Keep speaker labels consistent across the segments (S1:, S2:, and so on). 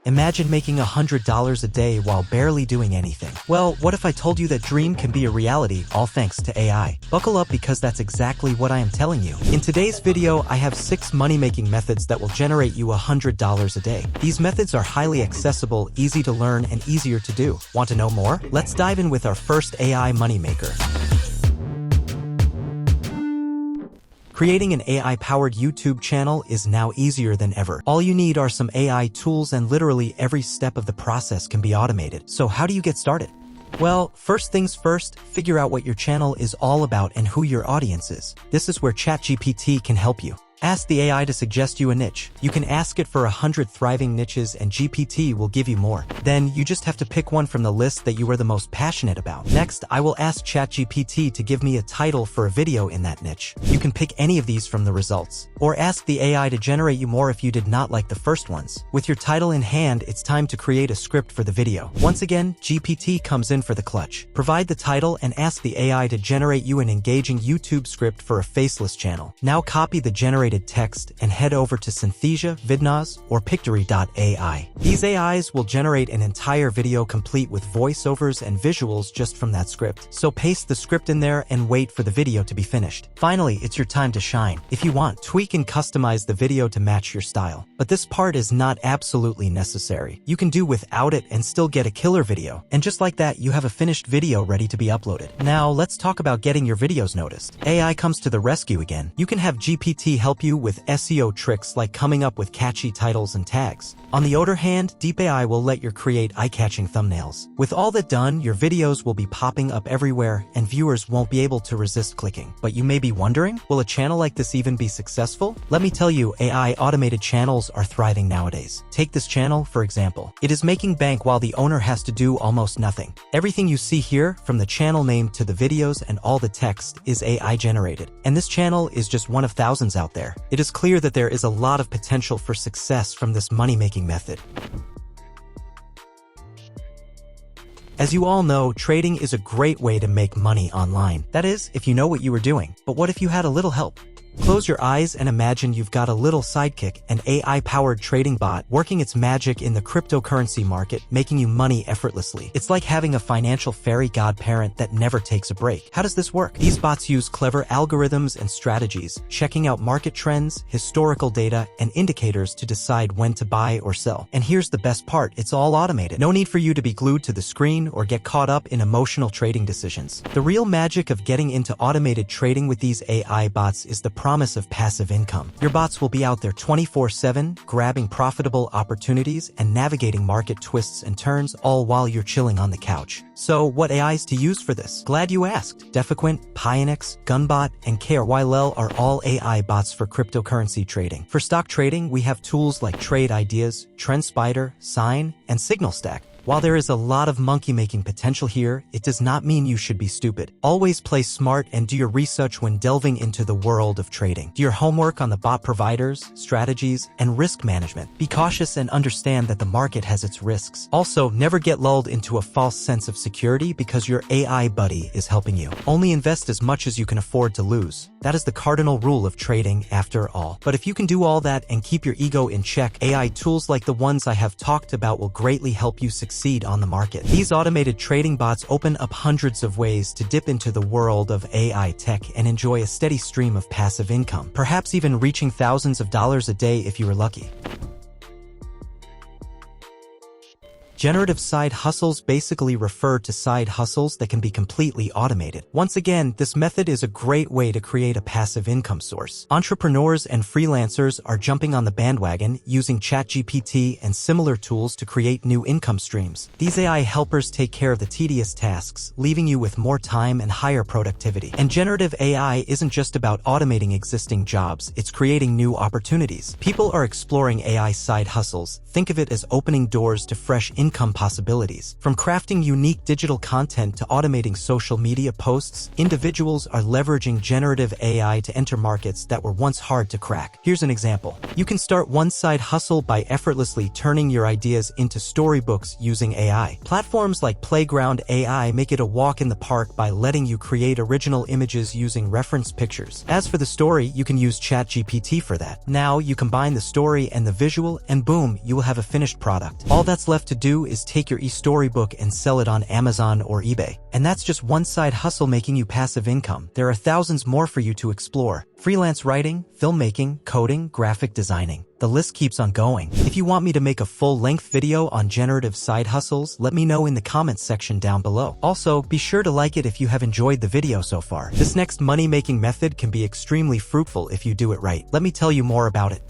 S1: Imagine making $100 a day while barely doing anything. Well, what if I told you that dream can be a reality, all thanks to AI? Buckle up because that's exactly what I am telling you. In today's video, I have 6 money-making methods that will generate you $100 a day. These methods are highly accessible, easy to learn, and easier to do. Want to know more? Let's dive in with our first AI moneymaker. Creating an AI-powered YouTube channel is now easier than ever. All you need are some AI tools and literally every step of the process can be automated. So how do you get started? Well, first things first, figure out what your channel is all about and who your audience is. This is where ChatGPT can help you. Ask the AI to suggest you a niche. You can ask it for 100 thriving niches and GPT will give you more. Then you just have to pick one from the list that you are the most passionate about. Next, I will ask ChatGPT to give me a title for a video in that niche. You can pick any of these from the results. Or ask the AI to generate you more if you did not like the first ones. With your title in hand, it's time to create a script for the video. Once again, GPT comes in for the clutch. Provide the title and ask the AI to generate you an engaging YouTube script for a faceless channel. Now copy the generated text and head over to Synthesia, Vidnoz, or Pictory.ai. These AIs will generate an entire video complete with voiceovers and visuals just from that script. So paste the script in there and wait for the video to be finished. Finally, it's your time to shine. If you want, tweak and customize the video to match your style. But this part is not absolutely necessary. You can do without it and still get a killer video. And just like that, you have a finished video ready to be uploaded. Now, let's talk about getting your videos noticed. AI comes to the rescue again. You can have GPT help you with SEO tricks like coming up with catchy titles and tags. On the other hand, Deep AI will let you create eye-catching thumbnails. With all that done, your videos will be popping up everywhere and viewers won't be able to resist clicking. But you may be wondering, will a channel like this even be successful? Let me tell you, AI automated channels are thriving nowadays. Take this channel, for example. It is making bank while the owner has to do almost nothing. Everything you see here, from the channel name to the videos and all the text, is AI generated. And this channel is just one of thousands out there. It is clear that there is a lot of potential for success from this money-making method. As you all know, trading is a great way to make money online. That is, if you know what you are doing. But what if you had a little help? Close your eyes and imagine you've got a little sidekick, an AI-powered trading bot, working its magic in the cryptocurrency market, making you money effortlessly. It's like having a financial fairy godparent that never takes a break. How does this work? These bots use clever algorithms and strategies, checking out market trends, historical data, and indicators to decide when to buy or sell. And here's the best part, it's all automated. No need for you to be glued to the screen or get caught up in emotional trading decisions. The real magic of getting into automated trading with these AI bots is the promise of passive income. Your bots will be out there 24/7, grabbing profitable opportunities and navigating market twists and turns, all while you're chilling on the couch. So what AIs to use for this? Glad you asked. Defiquent, Pionex, Gunbot, and KRYL are all AI bots for cryptocurrency trading. For stock trading, we have tools like Trade Ideas, TrendSpider, Sign, and SignalStack. While there is a lot of monkey-making potential here, it does not mean you should be stupid. Always play smart and do your research when delving into the world of trading. Do your homework on the bot providers, strategies, and risk management. Be cautious and understand that the market has its risks. Also, never get lulled into a false sense of security because your AI buddy is helping you. Only invest as much as you can afford to lose. That is the cardinal rule of trading after all. But if you can do all that and keep your ego in check, AI tools like the ones I have talked about will greatly help you succeed on the market. These automated trading bots open up hundreds of ways to dip into the world of AI tech and enjoy a steady stream of passive income, perhaps even reaching thousands of dollars a day if you are lucky. Generative side hustles basically refer to side hustles that can be completely automated. Once again, this method is a great way to create a passive income source. Entrepreneurs and freelancers are jumping on the bandwagon using ChatGPT and similar tools to create new income streams. These AI helpers take care of the tedious tasks, leaving you with more time and higher productivity. And generative AI isn't just about automating existing jobs, it's creating new opportunities. People are exploring AI side hustles. Think of it as opening doors to fresh income income possibilities. From crafting unique digital content to automating social media posts, individuals are leveraging generative AI to enter markets that were once hard to crack. Here's an example. You can start one side hustle by effortlessly turning your ideas into storybooks using AI. Platforms like Playground AI make it a walk in the park by letting you create original images using reference pictures. As for the story, you can use ChatGPT for that. Now you combine the story and the visual, and boom, you will have a finished product. All that's left to do is take your e-storybook and sell it on Amazon or eBay. And that's just one side hustle making you passive income. There are thousands more for you to explore. Freelance writing, filmmaking, coding, graphic designing. The list keeps on going. If you want me to make a full-length video on generative side hustles, let me know in the comments section down below. Also, be sure to like it if you have enjoyed the video so far. This next money-making method can be extremely fruitful if you do it right. Let me tell you more about it.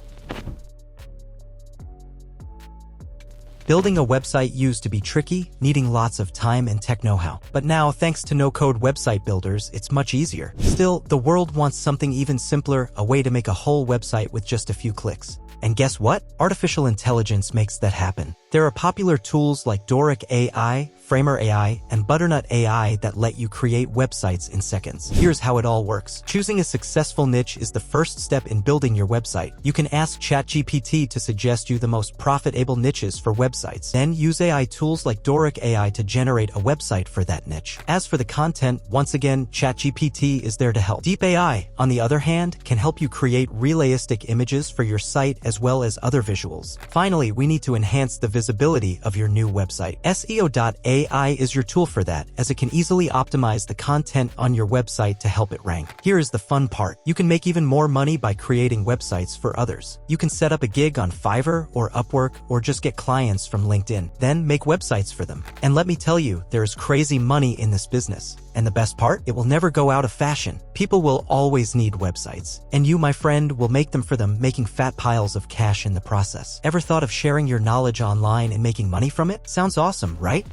S1: Building a website used to be tricky, needing lots of time and tech know-how. But now, thanks to no-code website builders, it's much easier. Still, the world wants something even simpler, a way to make a whole website with just a few clicks. And guess what? Artificial intelligence makes that happen. There are popular tools like Doric AI, Framer AI, and Butternut AI that let you create websites in seconds. Here's how it all works. Choosing a successful niche is the first step in building your website. You can ask ChatGPT to suggest you the most profitable niches for websites. Then use AI tools like Doric AI to generate a website for that niche. As for the content, once again, ChatGPT is there to help. Deep AI, on the other hand, can help you create realistic images for your site as well as other visuals. Finally, we need to enhance the visibility of your new website. SEO.ai is your tool for that, as it can easily optimize the content on your website to help it rank. Here is the fun part. You can make even more money by creating websites for others. You can set up a gig on Fiverr or Upwork or just get clients from LinkedIn, then make websites for them. And let me tell you, there is crazy money in this business. And the best part? It will never go out of fashion. People will always need websites. And you, my friend, will make them for them, making fat piles of cash in the process. Ever thought of sharing your knowledge online and making money from it? Sounds awesome, right?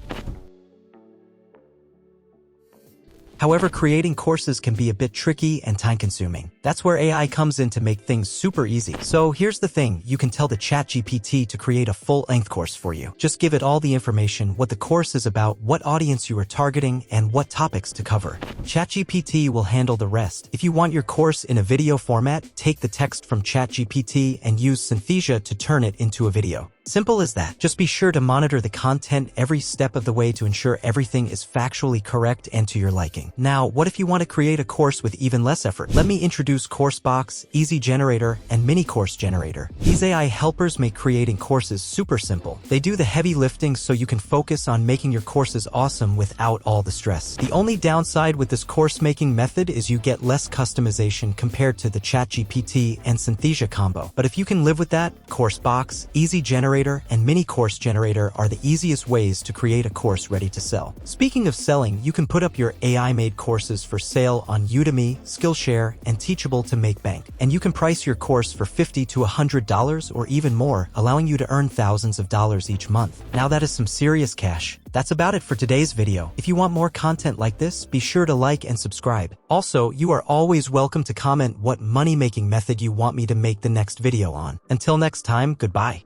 S1: However, creating courses can be a bit tricky and time-consuming. That's where AI comes in to make things super easy. So here's the thing, you can tell the ChatGPT to create a full-length course for you. Just give it all the information, what the course is about, what audience you are targeting, and what topics to cover. ChatGPT will handle the rest. If you want your course in a video format, take the text from ChatGPT and use Synthesia to turn it into a video. Simple as that. Just be sure to monitor the content every step of the way to ensure everything is factually correct and to your liking. Now, what if you want to create a course with even less effort? Let me introduce CourseBox, Easy Generator, and Mini Course Generator. These AI helpers make creating courses super simple. They do the heavy lifting so you can focus on making your courses awesome without all the stress. The only downside with this course-making method is you get less customization compared to the ChatGPT and Synthesia combo. But if you can live with that, CourseBox, Easy Generator, and Mini Course Generator are the easiest ways to create a course ready to sell. Speaking of selling, you can put up your AI-made courses for sale on Udemy, Skillshare, and Teachable to make bank. And you can price your course for $50 to $100 or even more, allowing you to earn thousands of dollars each month. Now that is some serious cash. That's about it for today's video. If you want more content like this, be sure to like and subscribe. Also, you are always welcome to comment what money-making method you want me to make the next video on. Until next time, goodbye.